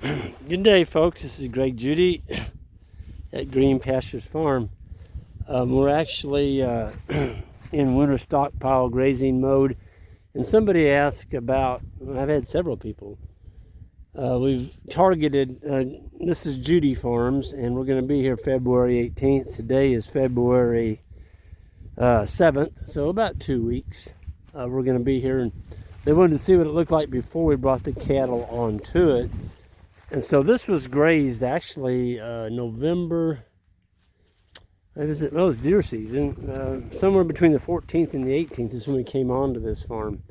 Good day, folks. This is Judy at Green Pastures Farm. We're actually in winter stockpile grazing mode, and somebody asked about, I've had several people, we've targeted, this is Judy Farms, and we're going to be here February 18th. Today is February 7th, so about 2 weeks. We're going to be here, and they wanted to see what it looked like before we brought the cattle onto it. And so this was grazed actually November, it was deer season, somewhere between the 14th and the 18th is when we came onto this farm.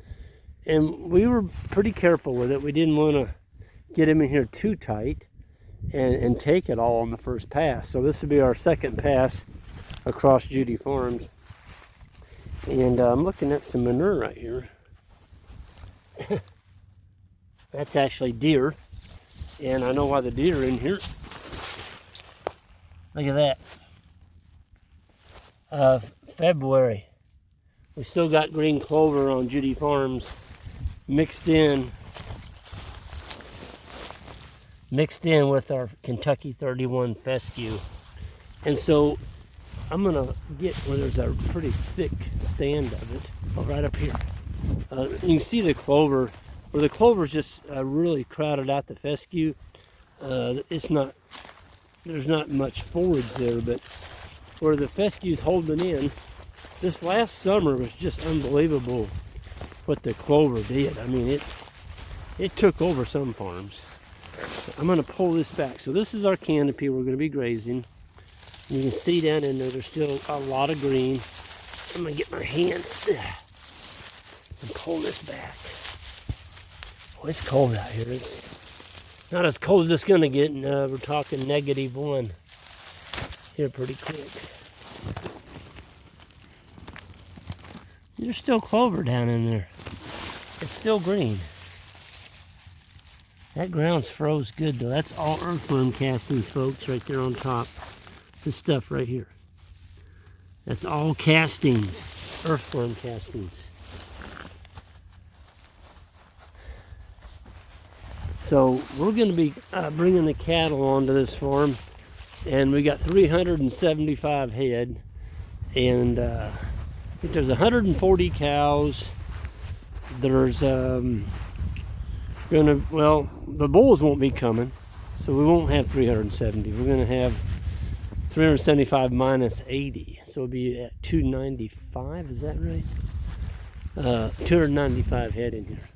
And we were pretty careful with it. We didn't want to get him in here too tight and take it all on the first pass. So this would be our second pass across Judy Farms. And I'm looking at some manure right here. That's actually deer. And I know why the deer are in here. Look at that. February. We still got green clover on Judy Farms mixed in with our Kentucky 31 fescue. And so I'm gonna get where there's a pretty thick stand of it, right up here. You can see the clover. Where the clover's just really crowded out the fescue, there's not much forage there, but where the fescue's holding in, this last summer was just unbelievable what the clover did. I mean, it took over some farms. I'm going to pull this back. So this is our canopy we're going to be grazing. You can see down in there, there's still a lot of green. I'm going to get my hands and pull this back. It's cold out here. It's not as cold as it's going to get, and we're talking -1 here pretty quick. There's still clover down in there. It's still green. That ground's froze good, though. That's all earthworm castings, folks, right there on top. This stuff right here. That's all castings, earthworm castings. So we're going to be bringing the cattle onto this farm, and we got 375 head, and I think there's 140 cows. There's the bulls won't be coming, so we won't have 370. We're going to have 375 minus 80, so it'll be at 295. Is that right? 295 head in here.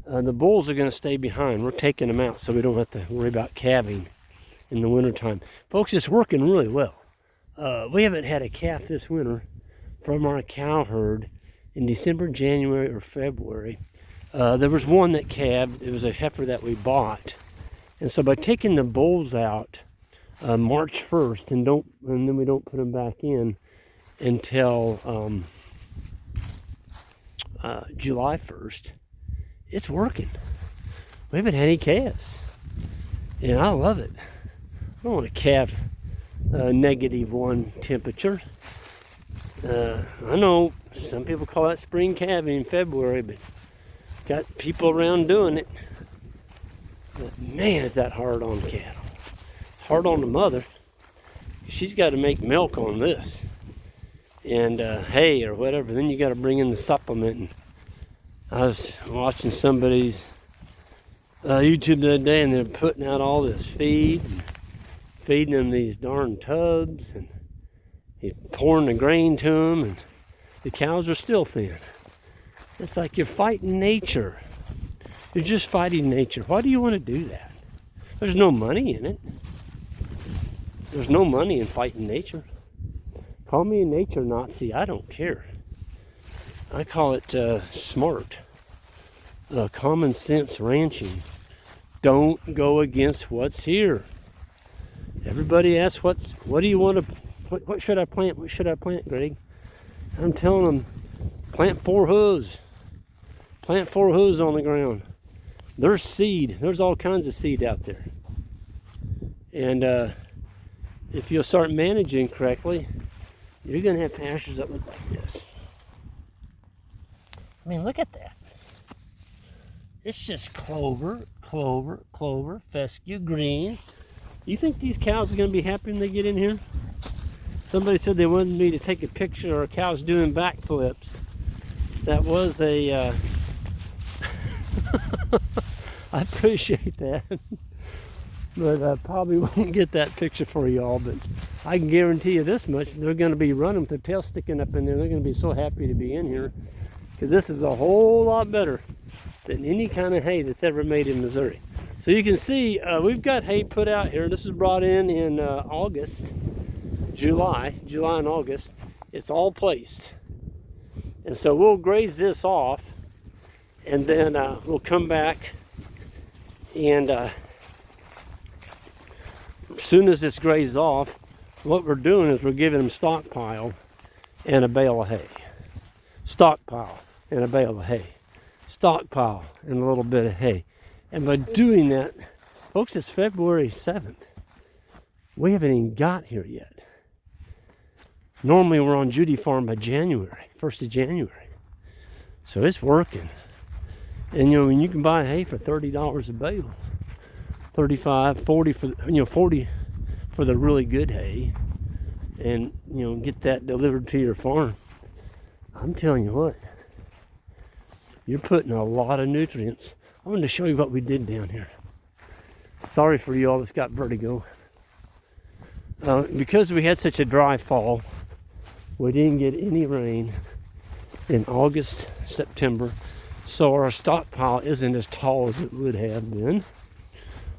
The bulls are going to stay behind. We're taking them out so we don't have to worry about calving in the wintertime. Folks, it's working really well. We haven't had a calf this winter from our cow herd in December, January, or February. There was one that calved. It was a heifer that we bought. And so by taking the bulls out March 1st, and then we don't put them back in until July 1st, it's working. We haven't had any calves, and I love it. I don't want to calve -1 temperature. I know some people call that spring calving in February, but got people around doing it. But man, is that hard on cattle. It's hard on the mother. She's got to make milk on this and hay or whatever. Then you got to bring in the supplement. And I was watching somebody's YouTube the other day, and they're putting out all this feed and feeding them these darn tubs, and he's pouring the grain to them, and the cows are still thin. It's like you're fighting nature. You're just fighting nature. Why do you want to do that? There's no money in it. There's no money in fighting nature. Call me a nature Nazi, I don't care. I call it smart, common sense ranching. Don't go against what's here. Everybody asks, what do you want to, what should I plant? What should I plant, Greg? I'm telling them, plant 4 hooves. Plant 4 hooves on the ground. There's seed. There's all kinds of seed out there. And if you'll start managing correctly, you're going to have pastures that look like this. I mean, look at that. It's just clover, clover, clover, fescue, green. You think these cows are going to be happy when they get in here? Somebody said they wanted me to take a picture of cows doing backflips. That was a... I appreciate that. But I probably won't get that picture for y'all. But I can guarantee you this much. They're going to be running with their tail sticking up in there. They're going to be so happy to be in here. Because this is a whole lot better than any kind of hay that's ever made in Missouri. So you can see we've got hay put out here. This was brought in August, July and August. It's all placed. And so we'll graze this off, and then we'll come back, and as soon as this grazed off, what we're doing is we're giving them stockpile and a bale of hay. Stockpile and a bale of hay. Stockpile and a little bit of hay. And by doing that, folks, it's February 7th. We haven't even got here yet. Normally we're on Judy farm by January, 1st of January. So it's working. And you know, when you can buy hay for $30 a bale, 35, 40 for, 40 for the really good hay, and get that delivered to your farm. I'm telling you what, you're putting a lot of nutrients. I wanted to show you what we did down here. Sorry for you all that's got vertigo. Because we had such a dry fall, we didn't get any rain in August, September, so our stockpile isn't as tall as it would have been.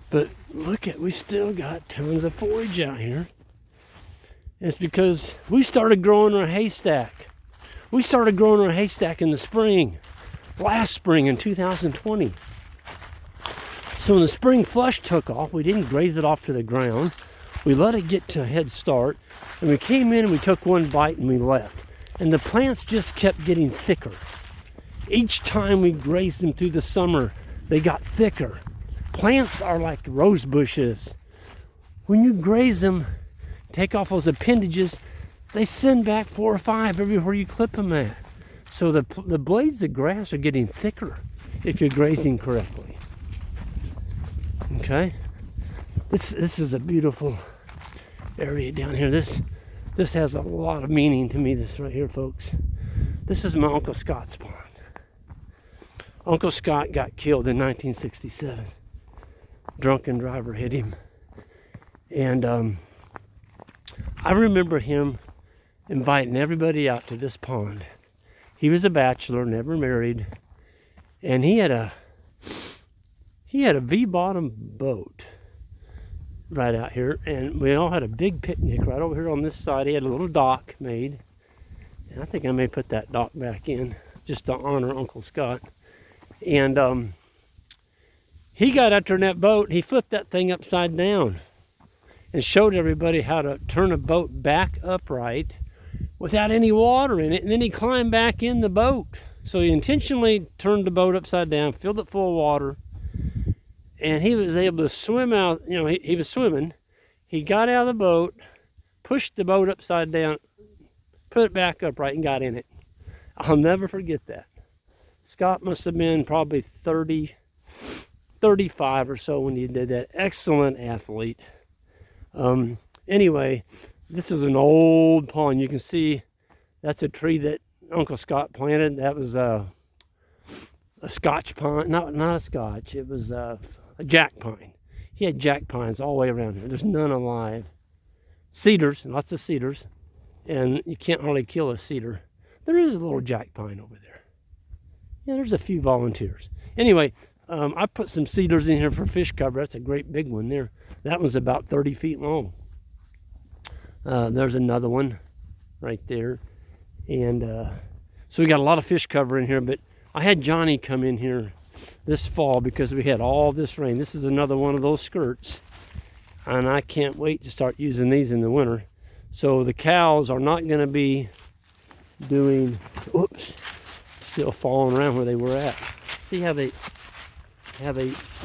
But look we still got tons of forage out here. And it's because we started growing our haystack. We started growing our haystack in the spring, last spring in 2020. So when the spring flush took off, we didn't graze it off to the ground. We let it get to a head start, and we came in and we took one bite and we left. And the plants just kept getting thicker. Each time we grazed them through the summer, they got thicker. Plants are like rose bushes. When you graze them, take off those appendages, they send back 4 or 5 everywhere you clip them at. So the blades of grass are getting thicker if you're grazing correctly. Okay? This is a beautiful area down here. This has a lot of meaning to me, this right here, folks. This is my Uncle Scott's pond. Uncle Scott got killed in 1967. Drunken driver hit him. And I remember him inviting everybody out to this pond. He was a bachelor, never married, and he had a V-bottom boat right out here, and we all had a big picnic right over here on this side. He had a little dock made, and I think I may put that dock back in just to honor Uncle Scott. And he got out there in that boat, and he flipped that thing upside down and showed everybody how to turn a boat back upright without any water in it, and then he climbed back in the boat. So he intentionally turned the boat upside down, filled it full of water, and he was able to swim out. He was swimming. He got out of the boat, pushed the boat upside down, put it back upright, and got in it. I'll never forget that. Scott must have been probably 30, 35 or so when he did that. Excellent athlete. Anyway, this is an old pond. You can see that's a tree that Uncle Scott planted. That was a Scotch pine, not a Scotch. It was a jack pine. He had jack pines all the way around here. There's none alive. Cedars, lots of cedars, and you can't hardly kill a cedar. There is a little jack pine over there. Yeah, there's a few volunteers. Anyway, I put some cedars in here for fish cover. That's a great big one there. That one's about 30 feet long. There's another one right there. And so we got a lot of fish cover in here, but I had Johnny come in here this fall because we had all this rain. This is another one of those skirts, and I can't wait to start using these in the winter. So the cows are not going to be doing, still falling around where they were at. See how they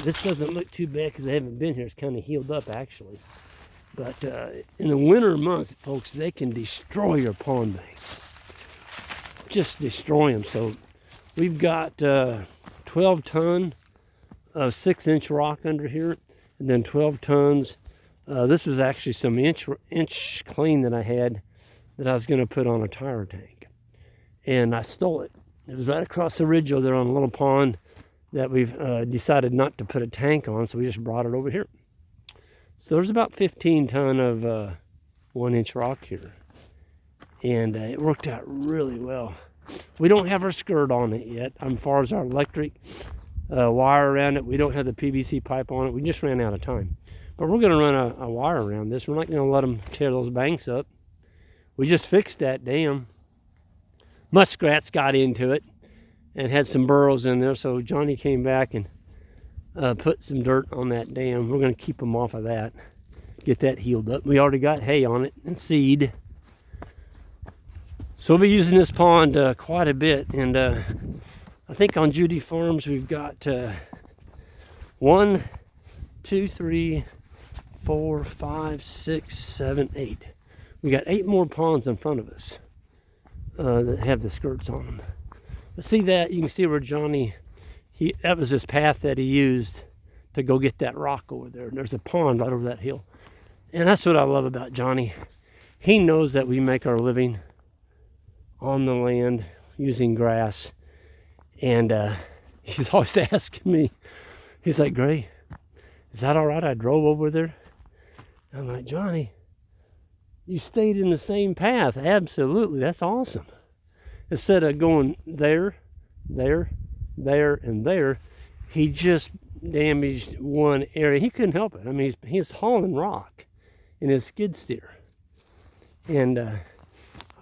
this doesn't look too bad because they haven't been here. It's kind of healed up actually. But in the winter months, folks, they can destroy your pond banks. Just destroy them. So we've got 12-ton of 6-inch rock under here, and then 12 tons. This was actually some inch clean that I had that I was going to put on a tire tank, and I stole it. It was right across the ridge over there on a little pond that we've decided not to put a tank on, so we just brought it over here. So there's about 15 ton of 1-inch rock here, and it worked out really well. We don't have our skirt on it yet. As far as our electric wire around it, we don't have the PVC pipe on it. We just ran out of time. But we're going to run a wire around this. We're not going to let them tear those banks up. We just fixed that dam. Muskrats got into it and had some burrows in there, so Johnny came back and put some dirt on that dam. We're going to keep them off of that, get that healed up. We already got hay on it and seed. So we'll be using this pond quite a bit, and I think on Judy Farms we've got 1, 2, 3, 4, 5, 6, 7, 8. We got 8 more ponds in front of us that have the skirts on them. Let's see that. You can see where Johnny, that was his path that he used to go get that rock over there. And there's a pond right over that hill. And that's what I love about Johnny. He knows that we make our living on the land using grass. And he's always asking me, he's like, Gray, is that all right? I drove over there. I'm like, Johnny, you stayed in the same path. Absolutely, that's awesome. Instead of going there, there, there, and there, he just damaged one area. He couldn't help it. I mean, he's hauling rock in his skid steer. And I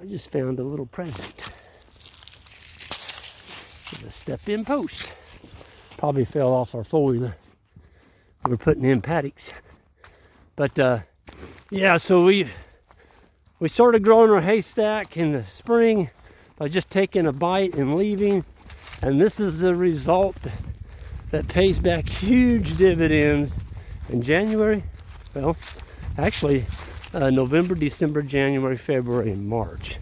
just found a little present. It's a step-in post. Probably fell off our four-wheeler. We're putting in paddocks. But yeah, so we started growing our haystack in the spring by just taking a bite and leaving, and this is the result that pays back huge dividends in January. Well, actually November, December, January, February, and March.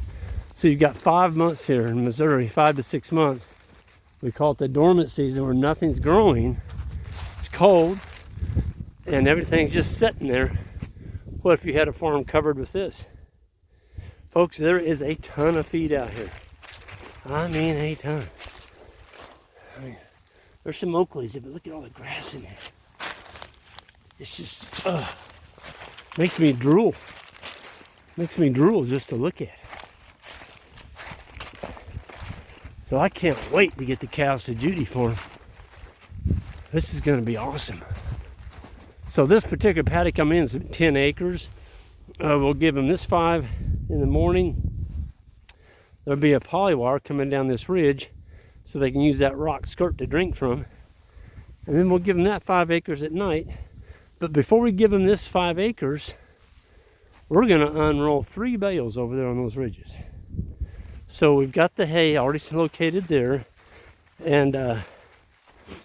So you've got 5 months here in Missouri, 5 to 6 months. We call it the dormant season, where nothing's growing. It's cold and everything's just sitting there. What if you had a farm covered with this? Folks, there is a ton of feed out here. I mean, a ton. I mean, there's some Oakleys here, but look at all the grass in here. It's just, makes me drool. Makes me drool just to look at it. So I can't wait to get the cows to Judy for them. This is going to be awesome. So this particular paddock I'm in is 10 acres. We'll give them this 5 in the morning. There'll be a polywire coming down this ridge so they can use that rock skirt to drink from. And then we'll give them that 5 acres at night. But before we give them this 5 acres, we're going to unroll 3 bales over there on those ridges. So we've got the hay already located there. And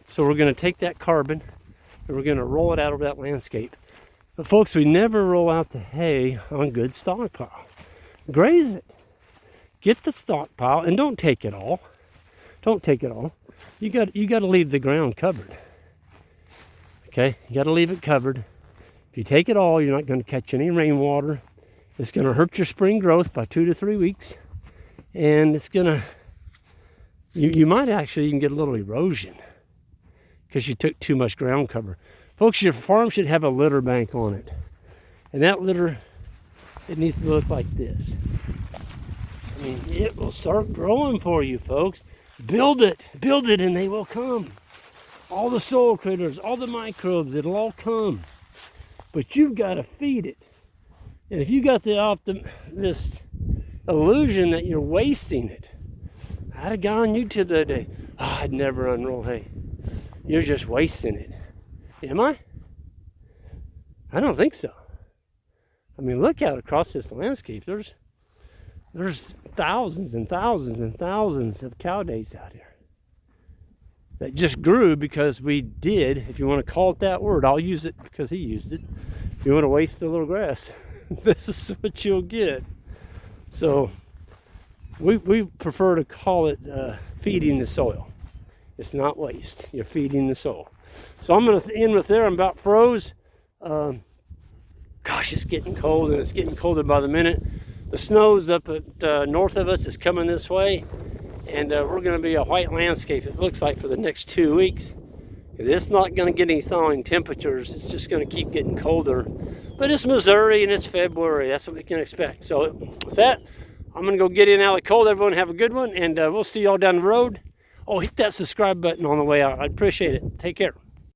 so we're going to take that carbon and we're going to roll it out over that landscape. But folks, we never roll out the hay on good stockpile. Graze it. Get the stockpile, and don't take it all. Don't take it all. You got to leave the ground covered. Okay, you got to leave it covered. If you take it all, you're not going to catch any rainwater. It's going to hurt your spring growth by 2 to 3 weeks, and it's going to. You might actually even get a little erosion because you took too much ground cover. Folks, your farm should have a litter bank on it, and that litter, it needs to look like this. I mean, it will start growing for you, folks. Build it, and they will come. All the soil critters, all the microbes, it'll all come. But you've got to feed it. And if you got this illusion that you're wasting it, I had a guy on YouTube the other day. Oh, I'd never unroll hay. You're just wasting it. Am I? I don't think so. I mean, look out across this landscape. There's thousands and thousands and thousands of cow days out here that just grew because we did, if you want to call it that word, I'll use it because he used it. If you want to waste a little grass, this is what you'll get. So we prefer to call it feeding the soil. It's not waste. You're feeding the soil. So I'm going to end with there. I'm about froze. Gosh, it's getting cold, and it's getting colder by the minute. The snow's up at north of us. It's coming this way, and we're going to be a white landscape, it looks like, for the next 2 weeks. It's not going to get any thawing temperatures. It's just going to keep getting colder. But it's Missouri and it's February. That's what we can expect. So with that, I'm going to go get in out of the cold. Everyone have a good one, and we'll see y'all down the road. Oh, hit that subscribe button on the way out. I'd appreciate it. Take care.